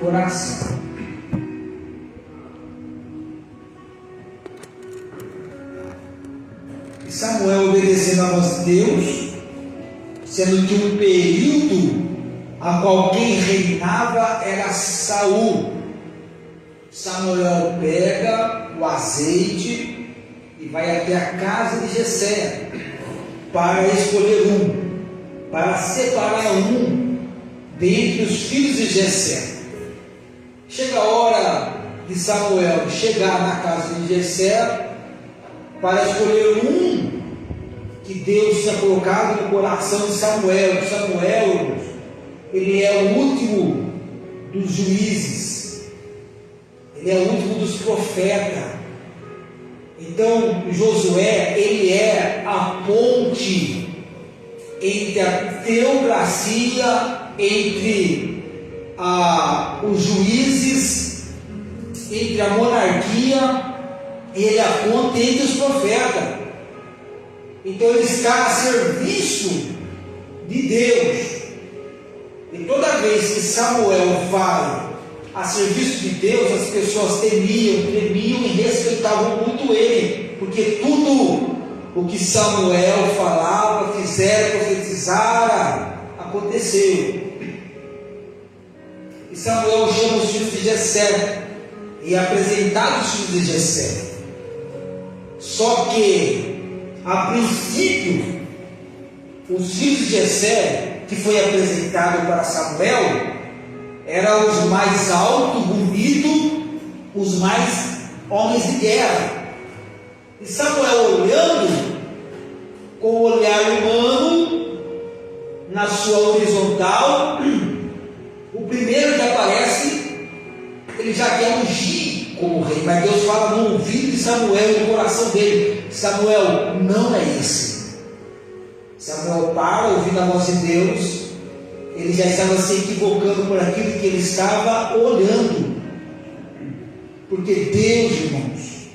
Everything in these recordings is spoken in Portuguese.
coração. E Samuel, obedecendo a voz de Deus, sendo que um período a qual quem reinava era Saul, Samuel pega o azeite e vai até a casa de Jessé para escolher para separar dentre os filhos de Jessé. Chega a hora de Samuel chegar na casa de Jessé para escolher que Deus tinha colocado no coração de Samuel. Samuel, ele é o último dos juízes, ele é o último dos profetas. Então Josué, ele é a ponte entre a teocracia, entre os juízes, entre a monarquia, ele é a ponte entre os profetas. Então ele está a serviço de Deus. E toda vez que Samuel vai a serviço de Deus, as pessoas tremiam e respeitavam muito ele, porque tudo o que Samuel falava, fizera, profetizara, aconteceu. E Samuel chama os filhos de Jessé e apresenta os filhos de Jessé. Só que, a princípio, os filhos de Jessé, que foi apresentado para Samuel, eram os mais altos, bonitos, os mais homens de guerra. E Samuel, olhando com o olhar humano, na sua horizontal, o primeiro que aparece, ele já quer ungir como rei, mas Deus fala no ouvido de Samuel e no coração dele: Samuel, não é esse. Samuel para, ouvindo a voz de Deus, ele já estava se equivocando por aquilo que ele estava olhando, porque Deus, irmãos,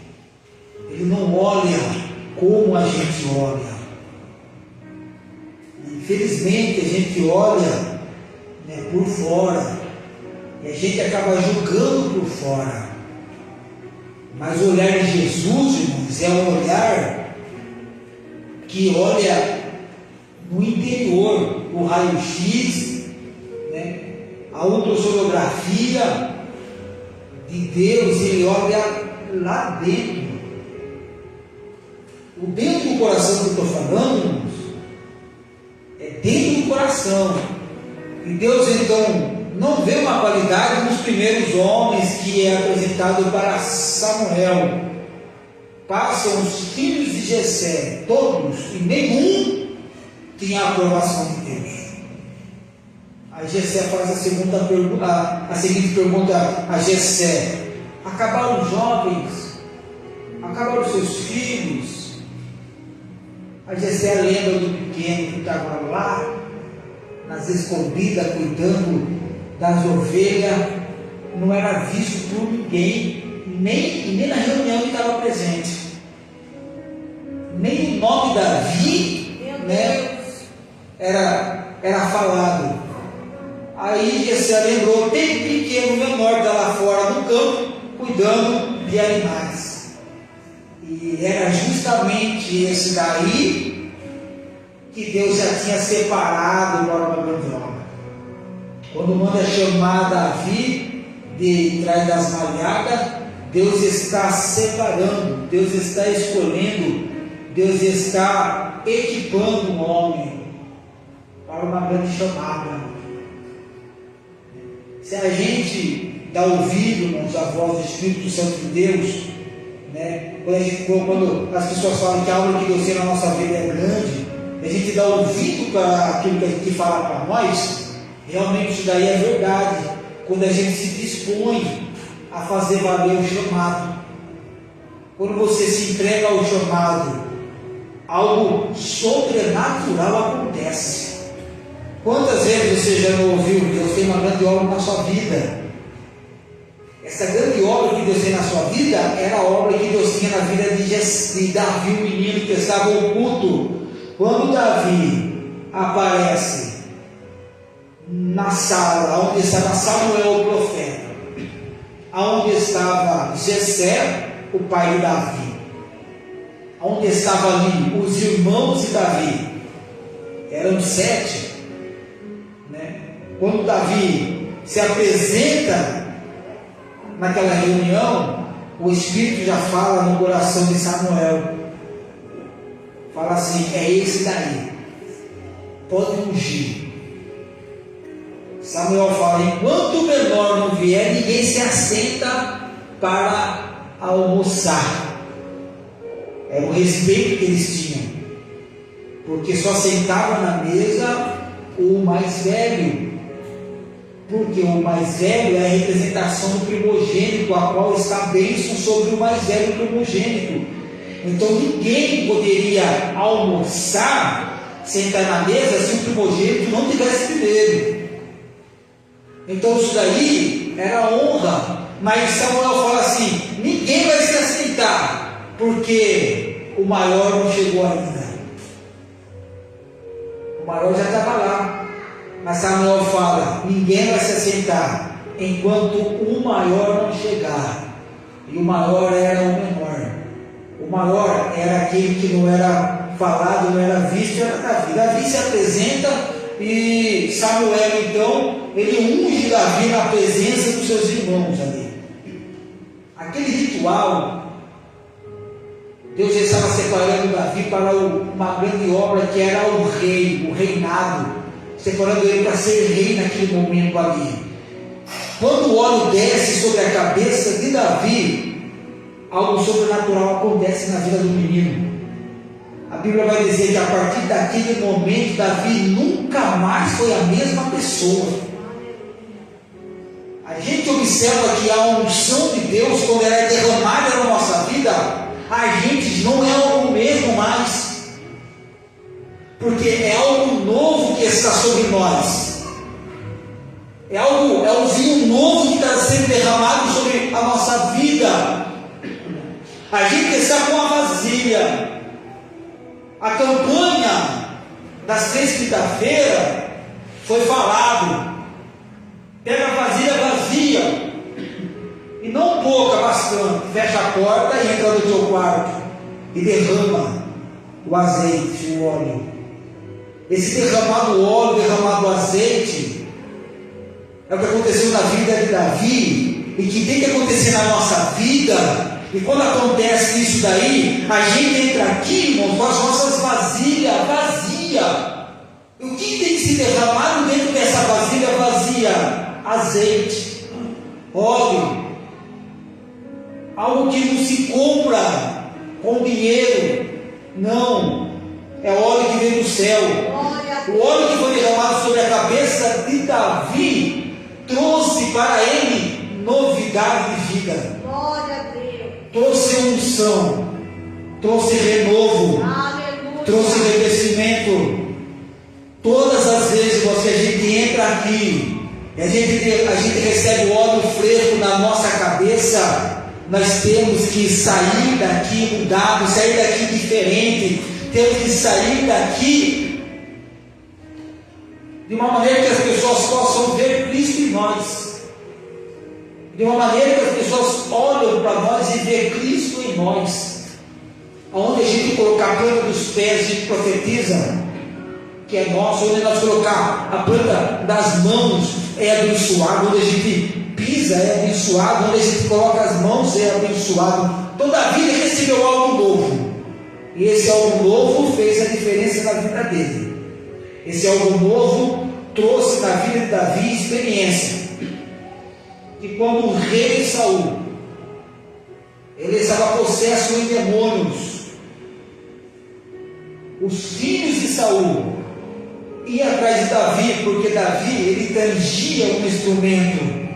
ele não olha como a gente olha. Infelizmente a gente olha por fora, e a gente acaba julgando por fora. Mas o olhar de Jesus, irmãos, é um olhar que olha no interior, o raio-x, a ultrassonografia de Deus, ele olha lá dentro. O dentro do coração que eu estou falando, irmãos, é dentro do coração. E Deus então não vê uma qualidade nos primeiros homens que é apresentado para Samuel. Passam os filhos de Jessé, todos, e nenhum tem a aprovação de Deus. Aí Jessé faz a seguinte pergunta a Jessé: acabaram os jovens? Acabaram os seus filhos? A Jessé lembra do pequeno que estava lá, nas escondidas, cuidando das ovelhas, não era visto por ninguém, nem na reunião que estava presente, nem o nome Davi, era falado. Aí Jessé lembrou: tem pequeno menor está lá fora no campo, cuidando de animais. E era justamente esse daí que Deus já tinha separado para uma grande obra. Quando manda chamar Davi de trás das malhadas, Deus está separando, Deus está escolhendo, Deus está equipando um homem para uma grande chamada. Se a gente dá ouvido, irmãos, à voz do Espírito Santo de Deus, quando as pessoas falam que a obra que Deus tem na nossa vida é grande, a gente dá ouvido para aquilo que fala para nós, realmente isso daí é verdade. Quando a gente se dispõe a fazer valer o chamado, quando você se entrega ao chamado, algo sobrenatural acontece. Quantas vezes você já não ouviu: Deus tem uma grande obra na sua vida? Essa grande obra que Deus tem na sua vida era a obra que Deus tinha na vida de Davi, o menino que estava oculto. Quando Davi aparece na sala onde estava Samuel, o profeta, onde estava Jessé, o pai de Davi, onde estavam ali os irmãos de Davi, eram 7, né? Quando Davi se apresenta naquela reunião, o Espírito já fala no coração de Samuel, fala assim: é esse daí, pode ungir. Samuel fala: enquanto o menor não vier, ninguém se assenta para almoçar. Era o respeito que eles tinham, porque só sentava na mesa o mais velho, porque o mais velho é a representação do primogênito, a qual está a bênção sobre o mais velho primogênito. Então ninguém poderia almoçar, sentar na mesa, se o primogênito não tivesse primeiro. Então isso daí era honra. Mas Samuel fala assim: ninguém vai se assentar, porque o maior não chegou ainda. O maior já estava lá. Mas Samuel fala: ninguém vai se assentar enquanto o maior não chegar. E o maior era o menor. O maior era aquele que não era falado, não era visto, era Davi. Davi se apresenta e Samuel, então, ele unge Davi na presença dos seus irmãos ali. Aquele ritual, Deus já estava separando Davi para uma grande obra que era o rei, o reinado, separando ele para ser rei naquele momento ali. Quando o óleo desce sobre a cabeça de Davi, algo sobrenatural acontece na vida do menino. A Bíblia vai dizer que a partir daquele momento, Davi nunca mais foi a mesma pessoa. A gente observa que a unção de Deus, quando ela é derramada na nossa vida, a gente não é o mesmo mais, porque é algo novo que está sobre nós, é um vinho novo que está sendo derramado sobre a nossa vida. A gente está com a vasilha. A campanha das 3 quinta-feiras foi falado: pega a vasilha vazia, e não pouca, bastante, fecha a porta e entra no teu quarto e derrama o azeite, o óleo. Esse derramado óleo, derramado azeite, é o que aconteceu na vida de Davi e que tem que acontecer na nossa vida. E quando acontece isso daí, a gente entra aqui, irmão, com as nossas vasilhas vazias. E o que tem que se derramar dentro dessa vasilha vazia? Azeite, óleo, algo que não se compra com dinheiro, não, é óleo que vem do céu. O óleo que foi derramado sobre a cabeça de Davi trouxe para ele novidade de vida. Glória a Deus. Trouxe unção, trouxe renovo, aleluia, trouxe revestimento. Todas as vezes que a gente entra aqui, a gente recebe o óleo fresco na nossa cabeça, nós temos que sair daqui mudado, sair daqui diferente, temos que sair daqui de uma maneira que as pessoas possam ver Cristo em nós. De uma maneira que as pessoas olham para nós e vê Cristo em nós. Onde a gente colocar a planta dos pés, a gente profetiza que é nosso. Onde nós colocar a planta das mãos, é abençoado. Onde a gente pisa, é abençoado. Onde a gente coloca as mãos, é abençoado. Toda a vida recebeu algo novo. E esse algo novo fez a diferença na vida dele. Esse algo novo trouxe na vida de Davi experiência. Que quando o rei Saul, ele estava possesso em demônios, os filhos de Saul iam atrás de Davi, porque Davi, ele tangia um instrumento,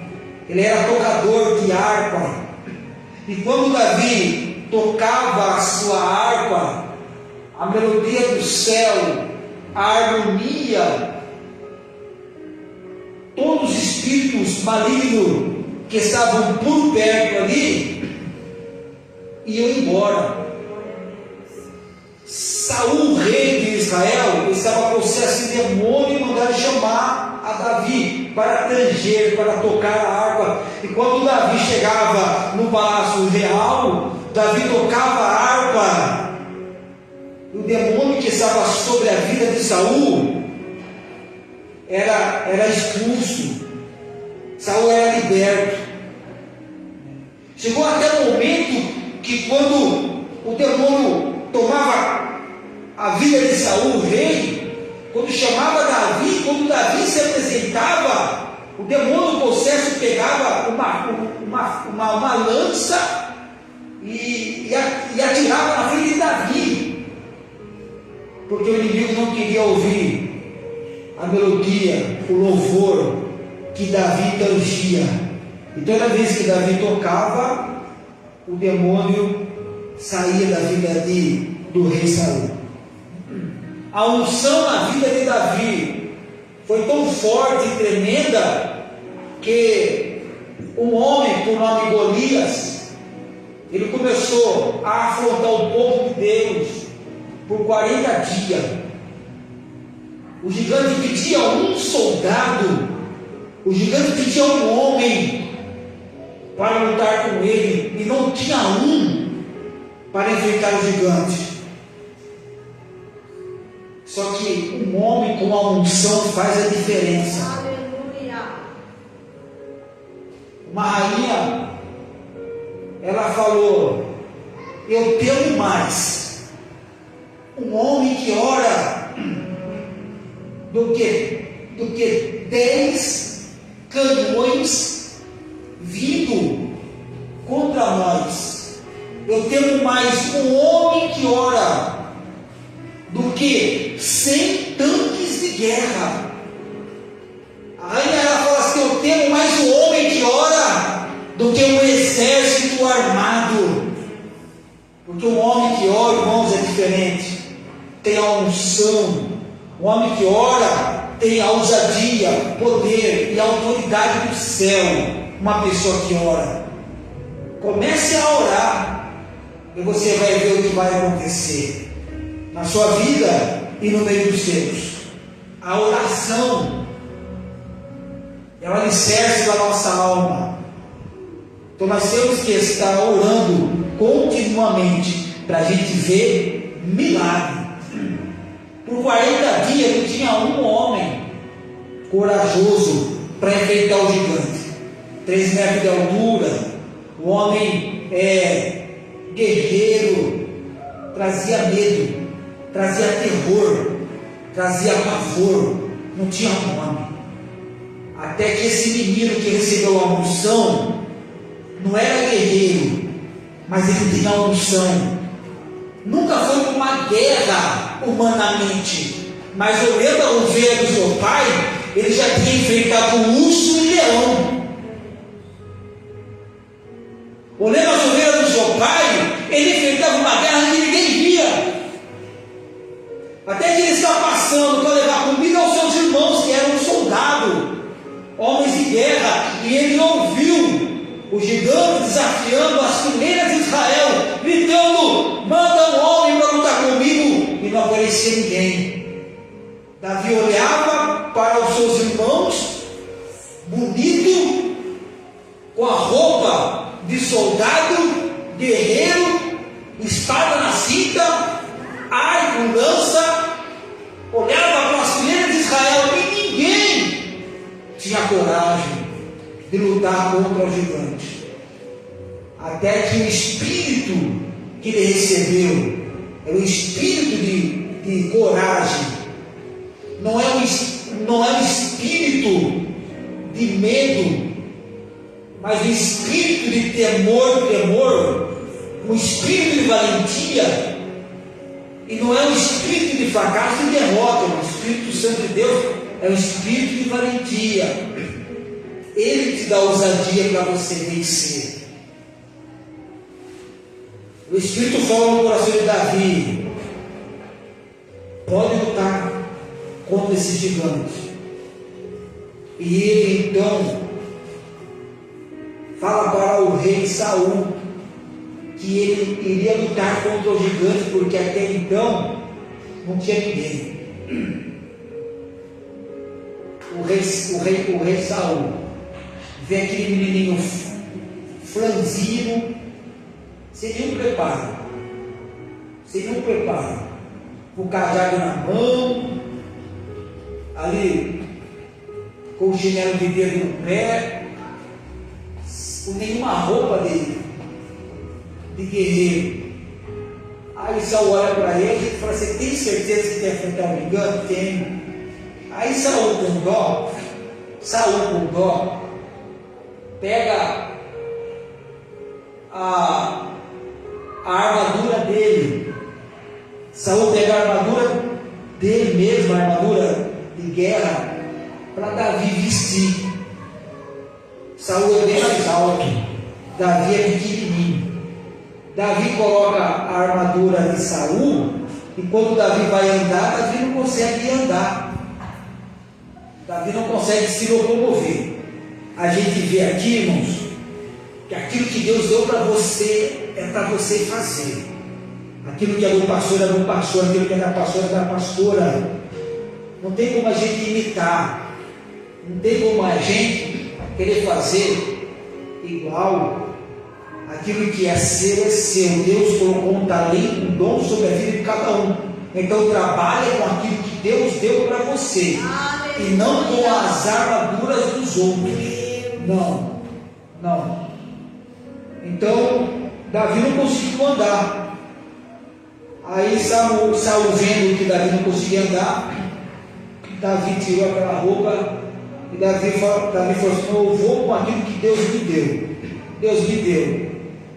ele era tocador de harpa, e quando Davi tocava a sua harpa, a melodia do céu, a harmonia, todos os espíritos malignos que estavam por perto ali iam embora. Saul, rei de Israel, estava possesso de demônio e mandaram chamar a Davi para tanger, para tocar a harpa. E quando Davi chegava no palácio real, Davi tocava a harpa. O demônio que estava sobre a vida de Saul era expulso. Saul era liberto. Chegou até o momento que quando o demônio tomava a vida de Saul, o rei, quando chamava Davi, quando Davi se apresentava, o demônio possesso pegava uma lança e atirava na frente de Davi, porque o inimigo não queria ouvir a melodia, o louvor que Davi tangia. E toda vez que Davi tocava, o demônio saía da vida do rei Saul. A unção na vida de Davi foi tão forte e tremenda que um homem por nome Golias, ele começou a afrontar o povo de Deus por 40 dias. O gigante pedia um soldado, o gigante pedia um homem para lutar com ele, e não tinha um para enfrentar o gigante. Só que um homem com a unção faz a diferença. Aleluia. Uma rainha, ela falou: eu temo mais um homem que ora do que 10 canhões vindo contra nós. Eu temo mais um homem que ora do que 100 tanques de guerra. A rainha, ela fala assim: eu temo mais um homem que ora do que um exército armado. Porque um homem que ora, irmãos, é diferente. Tem a unção. Um homem que ora tem a ousadia, poder e a autoridade do céu. Uma pessoa que ora, comece a orar, e você vai ver o que vai acontecer na sua vida e no meio dos seus. A oração é o alicerce da nossa alma. Então nós temos que estar orando continuamente para a gente ver milagre. Por 40 dias não tinha um homem corajoso para enfrentar o gigante. 3 metros de altura, o homem guerreiro, trazia medo, trazia terror, trazia pavor, não tinha nome. Até que esse menino que recebeu a unção não era guerreiro, mas ele tinha a unção. Nunca foi uma guerra humanamente, mas olhando a ovelha do seu pai, ele já tinha enfrentado um urso e leão. Olhando as ovelhas do seu pai, ele enfrentava uma guerra que ninguém via. Até que ele estava passando para levar comida aos seus irmãos, que eram soldados, homens de guerra, e ele ouviu o gigante desafiando as fileiras de Israel, gritando: manda um homem para lutar comigo, e não aparecia ninguém. Davi olhava para os seus irmãos, bonito, com a roupa de soldado, guerreiro, espada na cinta, arco, lança, olhava para as fileiras de Israel e ninguém tinha coragem de lutar contra o gigante. Até que o espírito que ele recebeu é o espírito de coragem, não é um espírito de medo, mas um espírito de temor, um espírito de valentia. E não é um espírito de fracasso e derrota. O Espírito Santo de Deus é um espírito de valentia. Ele te dá ousadia para você vencer. O Espírito fala no coração de Davi: pode lutar contra esse gigante. E ele então fala para o rei Saul que ele iria lutar contra o gigante, porque até então não tinha ninguém. O o rei Saul, vê aquele menininho franzino, sem nenhum preparo, com o cajado na mão, ali com o chinelo de dedo no pé, com nenhuma roupa de guerreiro. Aí Saul olha para ele e fala assim: tem certeza que quer enfrentar um gigante? Tem. Aí Saul com dó, pega a armadura dele. Saul pega a armadura dele mesmo, a armadura de guerra, para Davi vestir. Saul é bem mais alto, Davi é pequenininho. Davi coloca a armadura de Saul, e quando Davi vai andar, Davi não consegue andar. Davi não consegue se locomover. A gente vê aqui, irmãos, que aquilo que Deus deu para você é para você fazer. Aquilo que é do pastor é do pastor, aquilo que é da pastora é da pastora. Não tem como a gente imitar, não tem como a gente querer fazer igual. Aquilo que é seu é seu. Deus colocou um talento, um dom sobre a vida de cada um. Então trabalhe com aquilo que Deus deu para você, e não com as armaduras dos outros. Não. Então Davi não conseguiu andar. Aí Saul vendo que Davi não conseguia andar, Davi tirou aquela roupa e Davi falou assim: eu vou com aquilo que Deus me deu,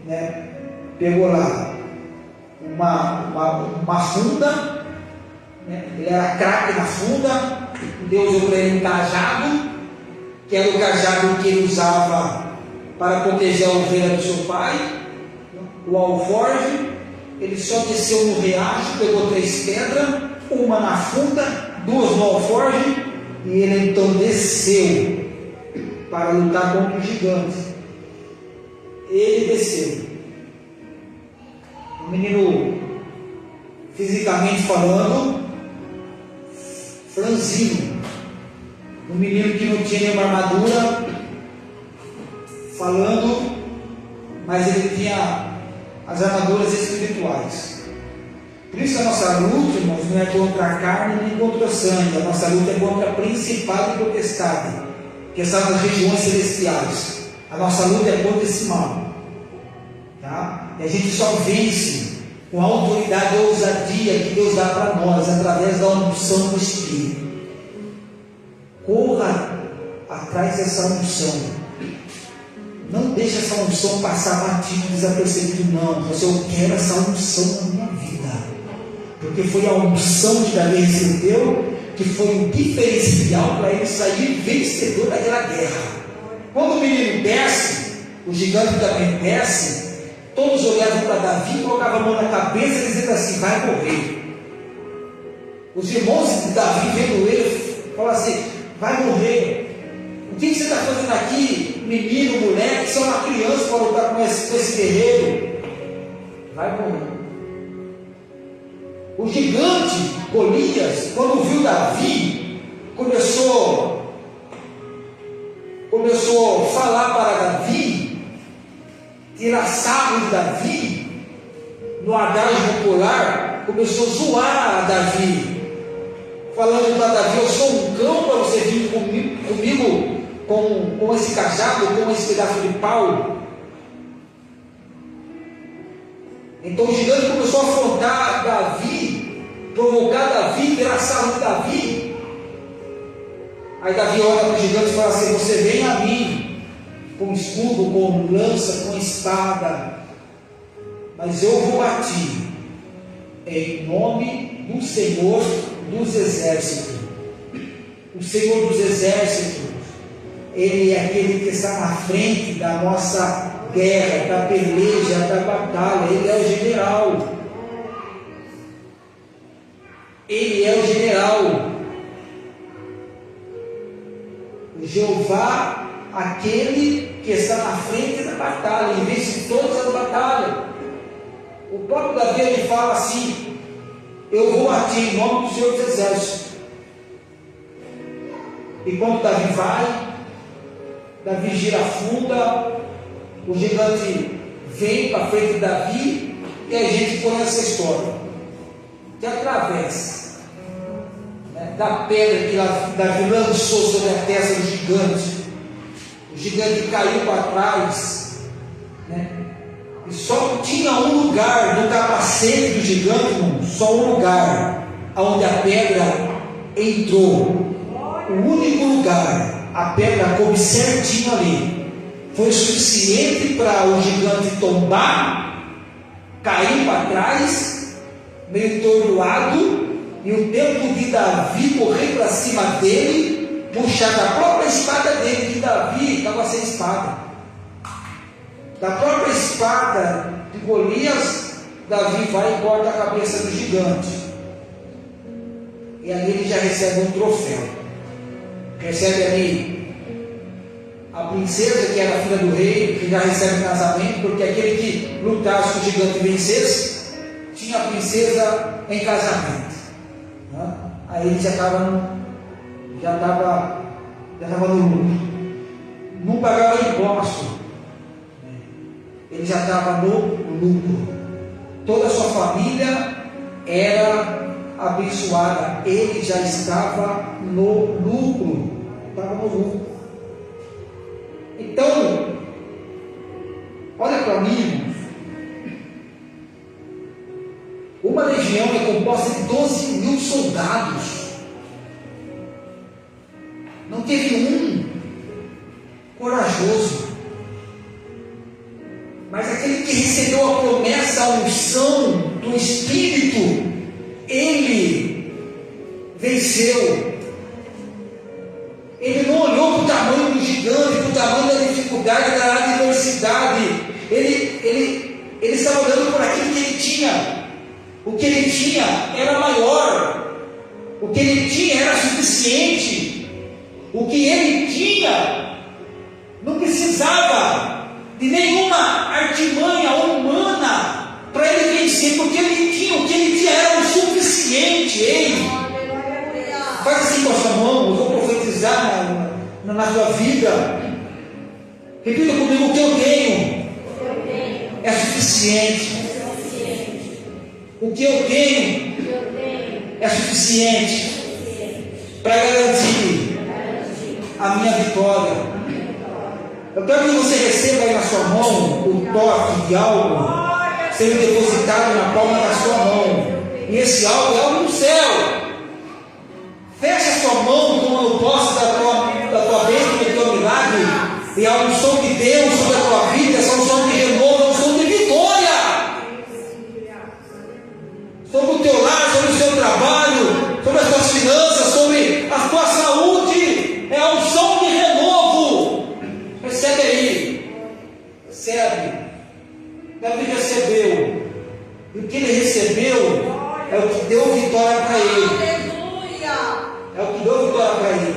né? Pegou lá uma funda, né? Ele era craque na funda. Deus deu para ele um cajado, que era o cajado que ele usava para proteger a ovelha do seu pai, o alforje. Ele só desceu no riacho, pegou 3 pedras, uma na funda, 2 no alforje, e ele então desceu para lutar contra o gigante. Ele desceu. O menino, fisicamente falando, franzino. Um menino que não tinha nenhuma armadura, falando, mas ele tinha as armaduras espirituais. Por isso a nossa luta, irmãos, não é contra a carne nem contra o sangue. A nossa luta é contra a principal e potestade, que são as regiões celestiais. A nossa luta é contra esse mal, tá? E a gente só vence com a autoridade e a ousadia que Deus dá para nós, através da unção do Espírito. Corra atrás dessa unção. Não deixe essa unção passar batido, desapercebido, não. Mas eu quero essa unção na minha vida, porque foi a unção que Davi recebeu que foi um diferencial para ele sair vencedor daquela guerra. Quando o menino desce, o gigante também desce, todos olhavam para Davi, colocavam a mão na cabeça, dizendo assim: vai morrer. Os irmãos de Davi, vendo ele, falaram assim: vai morrer. O que você está fazendo aqui, menino, moleque? Você é uma criança para lutar com esse guerreiro. Vai morrer. O gigante Golias, quando viu Davi, começou a falar para Davi, tirar sarro de Davi, no adagio popular, começou a zoar a Davi, falando para Davi: eu sou um cão para você vir comigo com esse cajado, com esse pedaço de pau. Então o gigante começou a afrontar Davi, provocar Davi, tirar sarro de Davi. Aí Davi olha para o gigante e fala assim: você vem a mim com escudo, com lança, com espada, mas eu vou a ti em nome do Senhor dos Exércitos. O Senhor dos Exércitos, Ele é aquele que está na frente da nossa guerra, da peleja, da batalha. Ele é o general. Ele é o general. O Jeová, aquele que está na frente da batalha, e vence todas as batalhas. O próprio Davi, ele fala assim: eu vou a ti em nome do Senhor dos Exércitos. E quando Davi vai, Davi gira a funda, o gigante vem para frente de Davi, e a gente conhece essa história, que atravessa, né, da pedra que Davi lançou sobre a testa do gigante. O gigante caiu para trás, né, e só tinha um lugar no capacete do gigante, irmão, só um lugar onde a pedra entrou. O único lugar, a pedra coube certinho ali. Foi suficiente para o gigante tombar, cair para trás, meio tordoado, e o tempo de Davi correr para cima dele, puxar da própria espada dele, que Davi estava sem espada. Da própria espada de Golias, Davi vai e corta a cabeça do gigante. E ali ele já recebe um troféu. Recebe ali a princesa, que era a filha do rei, que já recebe casamento, porque aquele que lutasse com o gigante e vencesse, tinha a princesa em casamento. Aí ele já estava no lucro. Não pagava imposto. Ele já estava no lucro. Toda a sua família era abençoada. Ele já estava no lucro. Estava no lucro. Então, olha para mim, irmãos. Uma legião é composta de 12 mil soldados. Não teve um corajoso. Mas aquele que recebeu a promessa, a unção do Espírito, ele venceu. Ele não olhou para o tamanho do gigante, para o tamanho da dificuldade, da adversidade. Ele estava olhando por aquilo que ele tinha. O que ele tinha era maior. O que ele tinha era suficiente. O que ele tinha não precisava de nenhuma artimanha humana para ele vencer, porque ele tinha, o que ele tinha era o suficiente. Ei, faz assim com a sua mão, eu vou profetizar na sua vida. Repita comigo: o que eu tenho é suficiente. O que eu tenho é suficiente para garantir a minha vitória. Eu quero que você receba aí na sua mão o toque de algo sendo depositado na palma da sua mão. E esse algo é algo do céu. Feche a sua mão como eu posso da tua bênção, do teu milagre. E a unção de Deus sobre a tua vida, essa unção de renovo, a unção de vitória. Sobre o teu lar, sobre o seu trabalho, sobre as tuas finanças, sobre a tua saúde. É a unção de renovo. Recebe aí. Recebe. Davi recebeu. E o que ele recebeu é o que deu vitória para ele. É o que deu vitória para ele.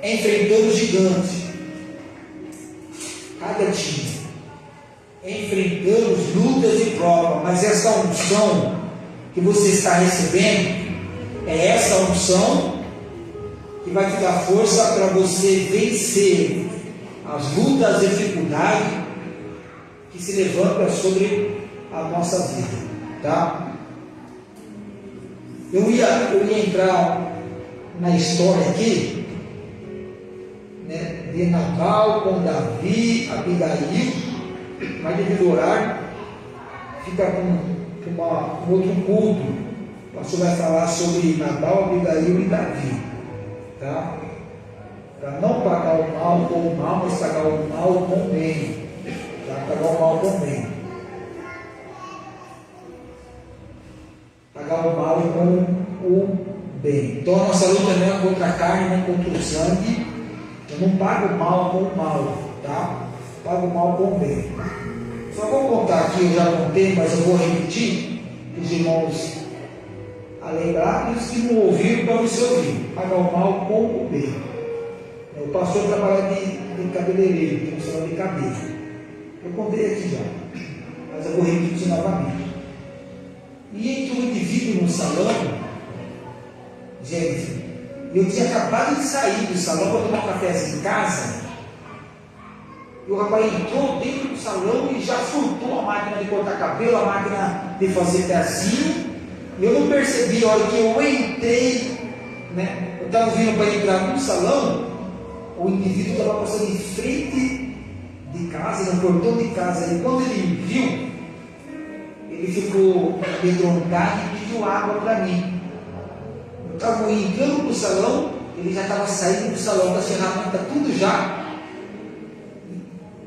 Enfrentando o gigante. Cada dia. Enfrentando lutas e provas. Mas essa unção que você está recebendo é essa unção que vai te dar força para você vencer as lutas, as dificuldades que se levantam sobre a nossa vida, tá? Eu ia entrar na história aqui, né, de Nabal com Davi, Abigail, mas devido ao horário, fica com um outro culto. O pastor vai falar sobre Nabal, Abigail e Davi, tá? Para não pagar o mal com o mal, mas pagar o mal com o bem, tá? Pagar o mal com o bem, pagar o mal com o bem. Então a nossa luta não é contra a carne, nem contra o sangue. Eu não pago o mal com o mal, tá? Pago o mal com o bem. Só vou contar aqui, eu já contei, mas eu vou repetir para os irmãos a lembrar, e os que não ouviram para você ouvir. Pagar o mal com o bem. O pastor trabalha de cabeleireiro, tem um salão de cabelo. Eu contei aqui já, mas eu vou repetir novamente. E entra um indivíduo no salão, gente, Eu tinha acabado de sair do salão para tomar um cafezinho em casa. E o rapaz entrou dentro do salão e já surtou a máquina de cortar cabelo, a máquina de fazer pezinho. E eu não percebi, a hora que eu entrei, né? Eu estava vindo para entrar no salão, o indivíduo estava passando em frente de casa, no portão de casa. E quando ele me viu, ele ficou amedrontado e pediu água para mim. Eu estava entrando no salão, ele já estava saindo do salão, com as ferramentas tudo já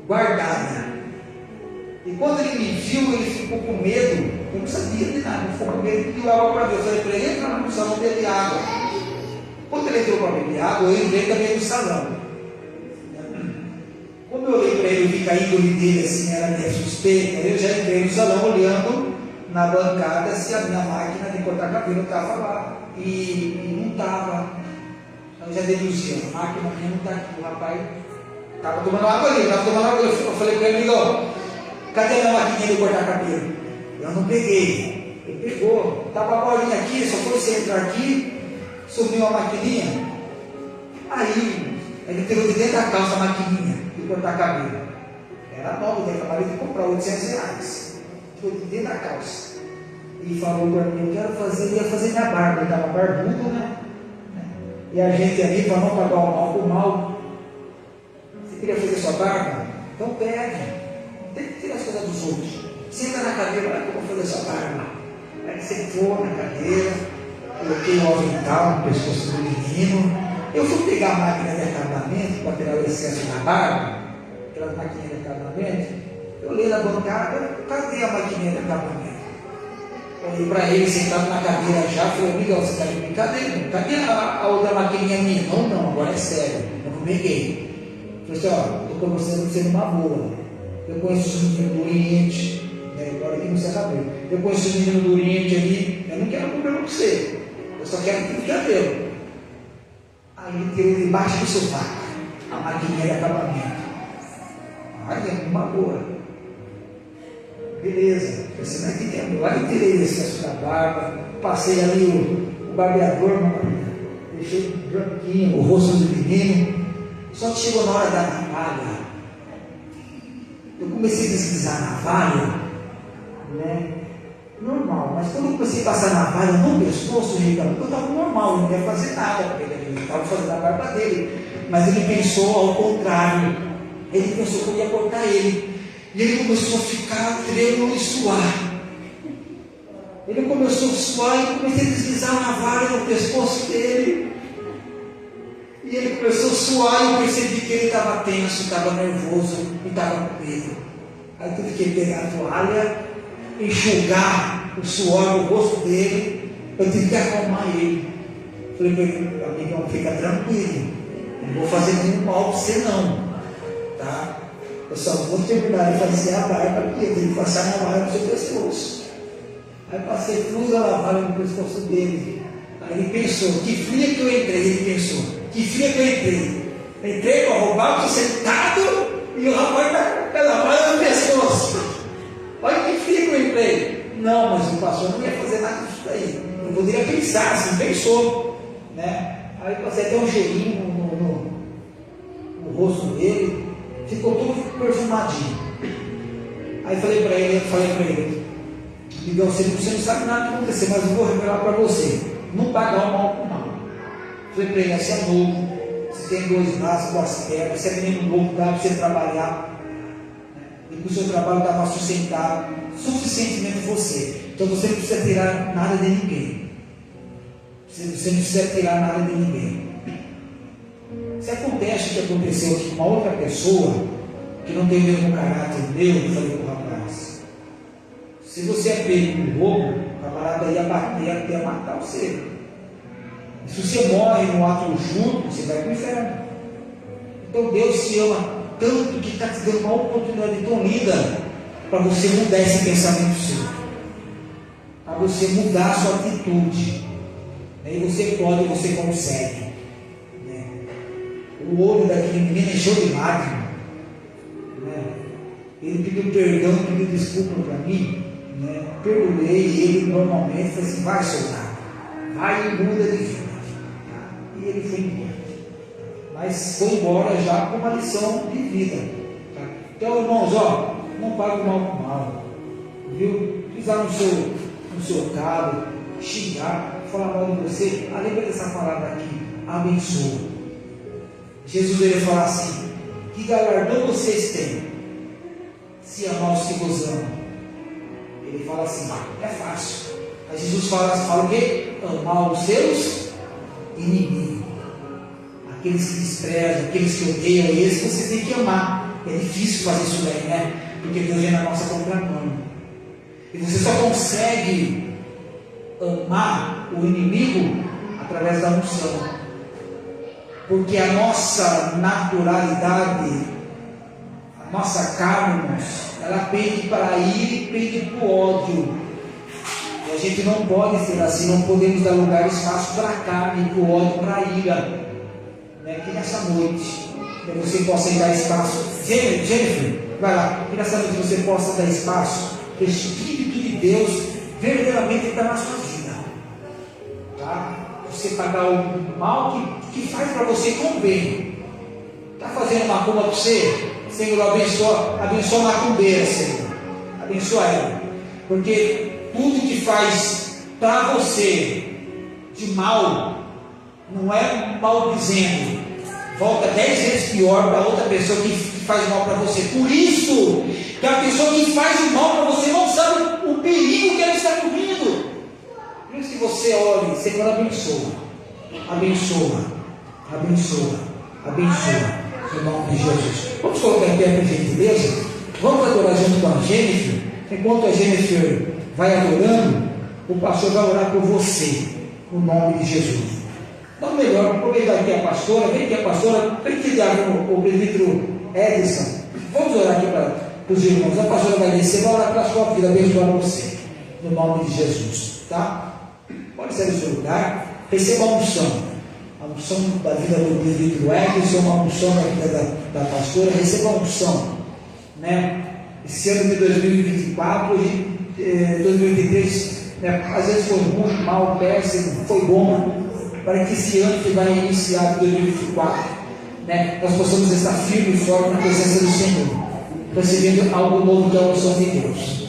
guardada. E quando ele me viu, ele ficou com medo. Eu não sabia de nada, ele ficou com medo e pediu água para mim. Eu falei para ele: entra no salão beber água. Quando ele entrou para beber água, eu entrei também no salão. Como eu olhei para ele, eu vi que a índole dele assim, era meio suspeita, eu já entrei no salão olhando na bancada se a minha máquina de cortar cabelo estava lá. E não estava. Eu já deduzi, a máquina minha não está aqui. O rapaz estava tomando água ali, eu falei para ele: amigão, cadê a minha maquininha de cortar cabelo? Eu não peguei. Ele pegou, estava a bolinha aqui, só foi você entrar aqui, sumiu a maquininha. Aí ele tirou de dentro da calça a maquininha de cortar cabelo. Era nova, ele acabou de comprar R$800. Tirou de dentro da calça. E falou para mim: eu quero fazer, ia fazer minha barba. Ele estava barbudo, né? E a gente ali, para não pagar o mal por mal, você queria fazer sua barba? Então pede. Tem que tirar as coisas dos outros. Senta na cadeira, vai que eu vou fazer sua barba. Aí sentou na cadeira, coloquei o avental no pescoço do menino. Eu fui pegar a máquina de acabamento para tirar o excesso da barba, aquela máquina de acabamento. Eu olhei na bancada: cadê a máquina de acabamento? Olhei para ele sentado na cadeira já, falei: amigão, você está de brincadeira? Cadê a outra maquininha minha? Não, agora é sério, eu não peguei. Falei assim: ó, estou conversando sendo uma boa. Eu conheço os meninos do Oriente, né? Agora aqui no Serra Verde. Eu conheço os meninos do Oriente ali, eu não quero problema com você, eu só quero que cabelo. Aí ele tirou debaixo do sofá a maquininha de acabamento. Aí, uma boa. Beleza, você não entendeu. Aí eu tirei o excesso da barba, passei ali o barbeador, deixei branquinho o rosto do menino. Só que chegou na hora da navalha, eu comecei a deslizar a navalha, né? Normal, mas quando eu comecei a passar a navalha no pescoço, eu estava normal, não ia fazer nada, porque ele estava fazendo a barba dele. Mas ele pensou ao contrário, ele pensou que eu ia cortar ele. E ele começou a ficar trêmulo e suar. Ele começou a suar e eu comecei a deslizar a navalha no pescoço dele. E ele começou a suar e eu percebi que ele estava tenso, estava nervoso e estava com medo. Aí eu tive que pegar a toalha, enxugar o suor no rosto dele. Eu tive que acalmar ele. Falei para ele: amigão, fica tranquilo, não vou fazer nenhum mal para você não, tá? Eu só vou terminar de fazer a barba aqui, eu tenho que passar a navalha no seu pescoço. Aí passei tudo a navalha no pescoço dele. Aí ele pensou: que fria que eu entrei. Ele pensou: que fria que eu entrei. Entrei para roubar, estou sentado e o rapaz está com a navalha no pescoço. Olha que fria que eu entrei. Não, mas o pastor não ia fazer nada disso aí. Eu poderia pensar assim, pensou, né? Aí passei até um cheirinho no rosto dele. Ficou tudo perfumadinho. Aí falei para ele: amigão, você não sabe nada que acontecer, mas eu vou revelar para você. Não pagar o mal com mal. Falei para ele: você é novo, você tem 2 braços, 2 pernas, você é menino novo, dá para você trabalhar. E que o seu trabalho estava sustentado suficientemente você. Então você não precisa tirar nada de ninguém. Você não precisa tirar nada de ninguém. Se acontece o que aconteceu aqui com uma outra pessoa que não tem o mesmo caráter meu, eu falei para o rapaz: se você é pego no roubo, o camarada ia bater, ia matar você. E se você morre no ato junto, você vai para o inferno. Então Deus te ama tanto que está te dando uma oportunidade tão linda para você mudar esse pensamento seu, para você mudar a sua atitude. E você pode, você consegue. O olho daquele menino encheu de lágrimas, né? Ele pediu perdão, pediu desculpa para mim, né? Perdoei ele normalmente, falei assim: vai soltar, vai e muda de vida. E e ele foi embora. Mas foi embora já com uma lição de vida. Tá? Então, irmãos, não pague o mal com mal, viu? Pisar no seu calo, xingar, falar mal de você. Lembra dessa palavra aqui, abençoa. Jesus ele fala assim: que galardão vocês têm se amar os que vos amam? Ele fala assim: é fácil. Aí Jesus fala o quê? Amar os seus inimigos, aqueles que desprezam, aqueles que odeiam, esses vocês têm que amar. É difícil fazer isso daí, né? Porque Deus é na nossa contramão. E você só consegue amar o inimigo através da unção. Porque a nossa naturalidade, a nossa carne, ela pende para a ira e pende para o ódio. E a gente não pode ser assim, não podemos dar lugar e espaço para a carne, para o ódio, para a ira. Que nessa noite você possa dar espaço. Jennifer, vai lá, que nessa noite você possa dar espaço para o Espírito de Deus verdadeiramente entrar na sua vida. Tá? Você pagar o mal que faz para você com bem. Está fazendo macumba para você? Senhor, abençoa a macumbeira, Senhor. Abençoa ela. Porque tudo que faz para você de mal, não é mal dizendo, volta 10 vezes pior para outra pessoa que faz mal para você. Por isso que a pessoa que faz o mal para você não sabe o perigo que ela está correndo. Por isso que você ore, Senhor, abençoa, abençoa, abençoa, abençoa, em nome de Jesus. Vamos colocar em pé, por gentileza. Vamos adorar junto com a Jennifer. Enquanto a Jennifer vai adorando, o pastor vai orar por você, no nome de Jesus. Então, melhor, vamos aproveitar aqui a pastora. Vem aqui a pastora, vem aqui o presbítero Edson. Vamos orar aqui para os irmãos. A pastora vai descer, vai orar pela sua vida, abençoar você, no nome de Jesus. Tá? Pode ser no seu lugar, receba a unção da vida do presbítero Edson, a unção da vida da pastora, receba a unção, né? Esse ano de 2024, 2023, né? Às vezes foi ruim, mal, péssimo, foi bom, para que esse ano que vai iniciar, 2024, né? Nós possamos estar firmes e fortes na presença do Senhor, recebendo algo novo da unção de Deus.